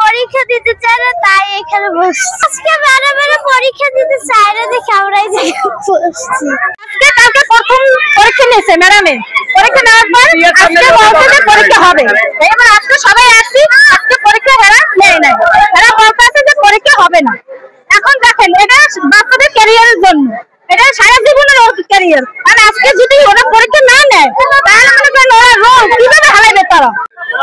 পরীক্ষা দিতে চায় না, তাই এখানে বসছি। আজকে ম্যাডামের পরীক্ষা দিতে চায় না দেখে আমরা এই জায়গায় বসছি। আজকে কালকে প্রথম পরীক্ষা নিয়েছে ম্যাডামের, পরীক্ষা নেওয়ার পর আজকে বলছে যে পরীক্ষা হবে। এবার আজকে সবাই আসছি, আজকে পরীক্ষা হেরা নেয় নাই, এরা বলতেছে যে পরীক্ষা হবে না। এখন দেখেন এটা বাচ্চাদের ক্যারিয়ারের জন্য, এটা সারা জীবনের ক্যারিয়ার। আর আজকে যদি ওরা পরীক্ষা না নেয় তাহলে মনে করেন ওরা রোল কিভাবে হারাবে তারা।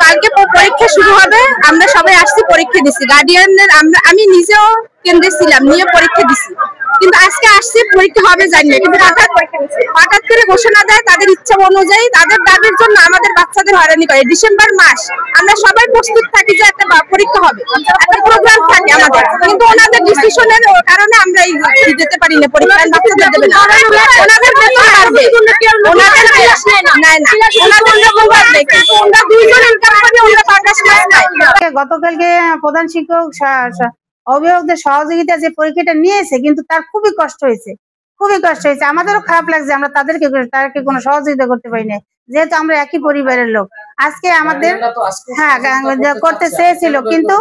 কালকে পরীক্ষা শুরু হবে, আমরা সবাই আসছি পরীক্ষা দিছি। গার্ডিয়ানদের আমি নিজেও কেন্দ্রে ছিলাম, নিয়ে পরীক্ষা দিছি। কিন্তু আজকে আসছি পরীক্ষা হবে জানি না, কিন্তু হঠাৎ করে ঘোষণা দেয় তাদের ইচ্ছা অনুযায়ী। তাদের দাবির জন্য আমাদের বাচ্চাদের হয়রানি করে। ডিসেম্বর মাস আমরা সবাই প্রস্তুত থাকি যে একটা পরীক্ষা হবে, একটা প্রোগ্রাম থাকে আমাদের, কিন্তু ওনাদের ডিসিশনের কারণে আমরা যেতে পারি না। পরীক্ষা বাচ্চাদের দেবে না, ওনাদের বেতন বাড়বে, ওনাদের গতকালকে প্রধান শিক্ষক অভিভাবকদের সহযোগিতা যে পরীক্ষাটা নিয়েছে, কিন্তু তার খুবই কষ্ট হয়েছে, আমাদেরও খারাপ লাগছে। আমরা তাদেরকে কোনো সহযোগিতা করতে পারি না, যেহেতু আমরা একই পরিবারের লোক। আজকে আমাদের করতে চেয়েছিল, কিন্তু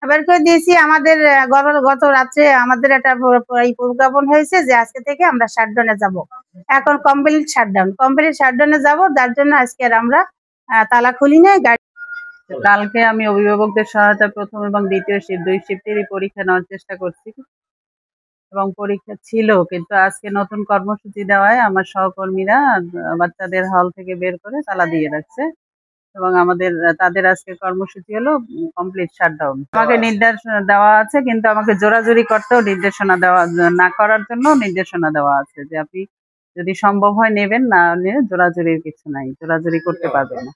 বের করে দিয়েছি। আমাদের গত রাত্রে আমাদের একটা প্রজ্ঞাপন হয়েছে যে আজকে থেকে আমরা শাটডাউনে যাব। এখন কমপ্লিট শাটডাউনে যাব, যার জন্য আজকে আর আমরা তালা খুলি নাই। কালকে আমি অভিভাবকদের সহায়তা প্রথম এবং দ্বিতীয় শিফট 2 শিফটেরই পরীক্ষা নেওয়ার চেষ্টা করছি এবং পরীক্ষা ছিল, কিন্তু আজকে নতুন কর্মসূচি দেওয়ায় আমার সহকর্মীরা বাচ্চাদের হল থেকে বের করে তালা দিয়ে রাখছে এবং তাদের আজকে কর্মসূচি হলো কমপ্লিট শাটডাউন। আমাকে নির্দেশ দেওয়া আছে, কিন্তু আমাকে জোরাজুরি করতেও নির্দেশনা দেওয়া না করার জন্য নির্দেশনা দেওয়া আছে যে আপনি যদি সম্ভব হয় নেবেন, না নিয়ে জোরাজুরির কিছু নাই, জোরাজুরি করতে পারবেন না।